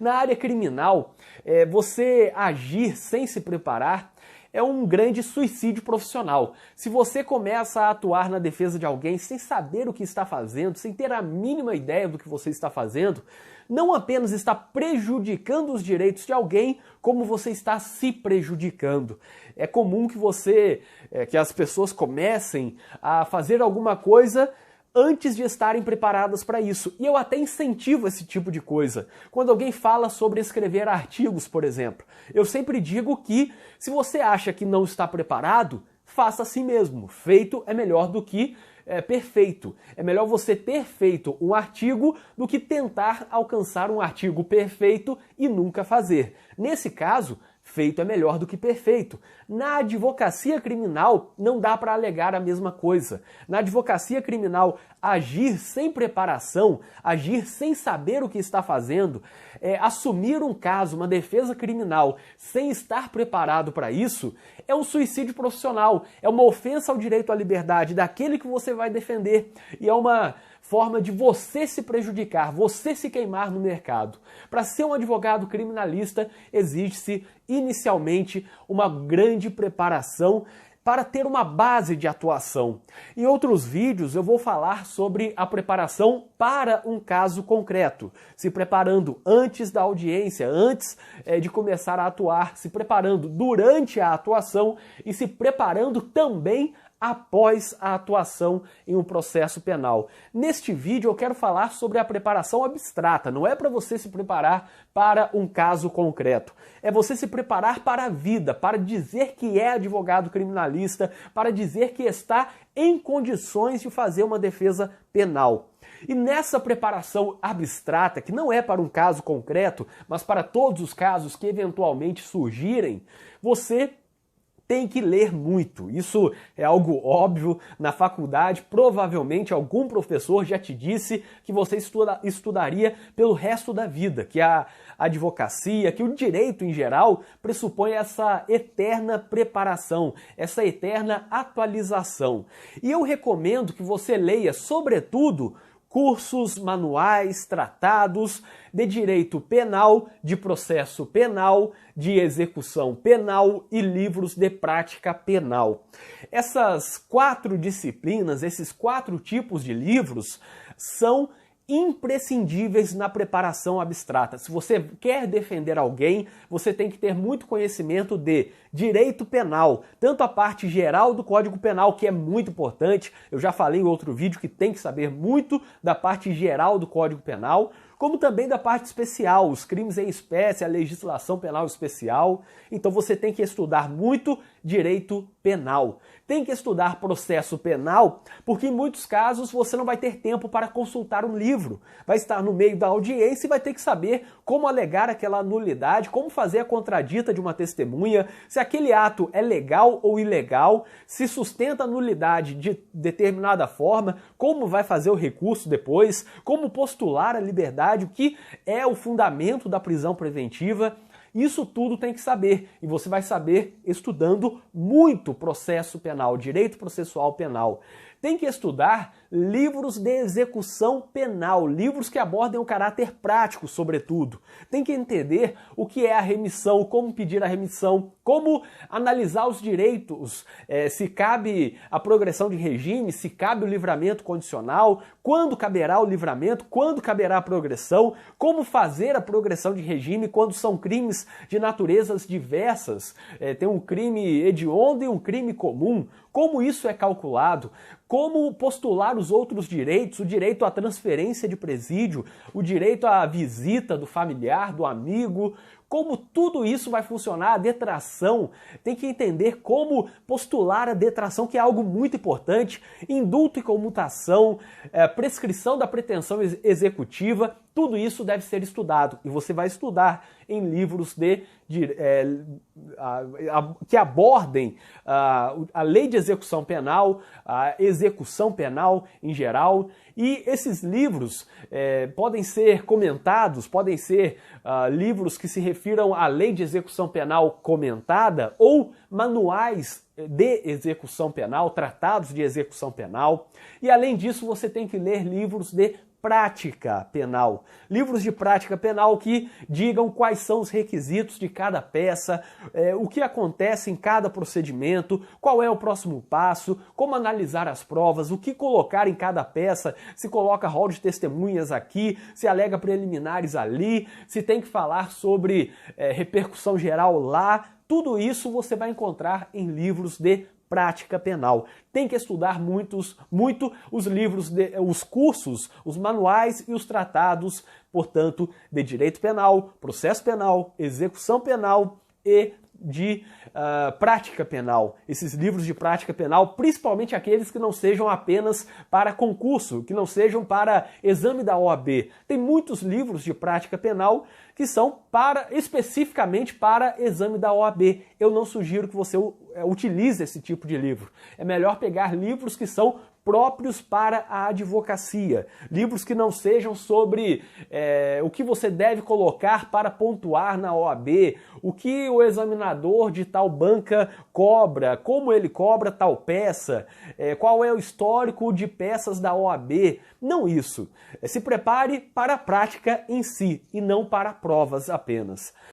Na área criminal, você agir sem se preparar é um grande suicídio profissional. Se você começa a atuar na defesa de alguém sem saber o que está fazendo, sem ter a mínima ideia do que você está fazendo, não apenas está prejudicando os direitos de alguém, como você está se prejudicando. É comum que as pessoas comecem a fazer alguma coisa antes de estarem preparadas para isso. E eu até incentivo esse tipo de coisa. Quando alguém fala sobre escrever artigos, por exemplo, eu sempre digo que se você acha que não está preparado, faça assim mesmo. Feito é melhor do que perfeito. É melhor você ter feito um artigo do que tentar alcançar um artigo perfeito e nunca fazer. Nesse caso, feito é melhor do que perfeito. Na advocacia criminal, não dá para alegar a mesma coisa. Na advocacia criminal, agir sem preparação, agir sem saber o que está fazendo, assumir um caso, uma defesa criminal, sem estar preparado para isso, é um suicídio profissional, é uma ofensa ao direito à liberdade daquele que você vai defender e é uma forma de você se prejudicar, você se queimar no mercado. Para ser um advogado criminalista, exige-se inicialmente uma grande preparação para ter uma base de atuação. Em outros vídeos eu vou falar sobre a preparação para um caso concreto, se preparando antes da audiência, antes de começar a atuar, se preparando durante a atuação e se preparando também após a atuação em um processo penal. Neste vídeo eu quero falar sobre a preparação abstrata, não é para você se preparar para um caso concreto, é você se preparar para a vida, para dizer que é advogado criminalista, para dizer que está em condições de fazer uma defesa penal. E nessa preparação abstrata, que não é para um caso concreto, mas para todos os casos que eventualmente surgirem, você tem que ler muito. Isso é algo óbvio na faculdade. Provavelmente algum professor já te disse que você estudaria pelo resto da vida, que a advocacia, que o direito em geral pressupõe essa eterna preparação, essa eterna atualização. E eu recomendo que você leia, sobretudo, cursos, manuais, tratados de direito penal, de processo penal, de execução penal e livros de prática penal. Essas 4 disciplinas, esses 4 tipos de livros são imprescindíveis na preparação abstrata. Se você quer defender alguém, você tem que ter muito conhecimento de direito penal, tanto a parte geral do Código Penal, que é muito importante, eu já falei em outro vídeo que tem que saber muito da parte geral do Código Penal, como também da parte especial, os crimes em espécie, a legislação penal especial. Então você tem que estudar muito direito penal. Tem que estudar processo penal, porque em muitos casos você não vai ter tempo para consultar um livro. Vai estar no meio da audiência e vai ter que saber como alegar aquela nulidade, como fazer a contradita de uma testemunha, se aquele ato é legal ou ilegal, se sustenta a nulidade de determinada forma, como vai fazer o recurso depois, como postular a liberdade, o que é o fundamento da prisão preventiva. Isso tudo tem que saber, e você vai saber estudando muito processo penal, direito processual penal. Tem que estudar livros de execução penal, livros que abordem o caráter prático, sobretudo. Tem que entender o que é a remissão, como pedir a remissão, como analisar os direitos, se cabe a progressão de regime, se cabe o livramento condicional, quando caberá o livramento, quando caberá a progressão, como fazer a progressão de regime quando são crimes de naturezas diversas, tem um crime hediondo e um crime comum, como isso é calculado, como postular os outros direitos, o direito à transferência de presídio, o direito à visita do familiar, do amigo, como tudo isso vai funcionar, a detração, tem que entender como postular a detração, que é algo muito importante, indulto e comutação, prescrição da pretensão executiva, tudo isso deve ser estudado e você vai estudar em livros que abordem a lei de execução penal, a execução penal em geral, e esses livros podem ser comentados, podem ser livros que se refiram à lei de execução penal comentada ou manuais de execução penal, tratados de execução penal, e além disso você tem que ler livros de prática penal. Livros de prática penal que digam quais são os requisitos de cada peça, o que acontece em cada procedimento, qual é o próximo passo, como analisar as provas, o que colocar em cada peça, se coloca rol de testemunhas aqui, se alega preliminares ali, se tem que falar sobre repercussão geral lá. Tudo isso você vai encontrar em livros de prática penal. Tem que estudar muito os livros, os cursos, os manuais e os tratados, portanto, de direito penal, processo penal, execução penal e de prática penal. Esses livros de prática penal, principalmente aqueles que não sejam apenas para concurso, que não sejam para exame da OAB. Tem muitos livros de prática penal que são especificamente para exame da OAB. Eu não sugiro que você utilize esse tipo de livro. É melhor pegar livros que são próprios para a advocacia. Livros que não sejam sobre o que você deve colocar para pontuar na OAB, o que o examinador de tal banca cobra, como ele cobra tal peça, qual é o histórico de peças da OAB. Não isso. Se prepare para a prática em si e não para provas apenas.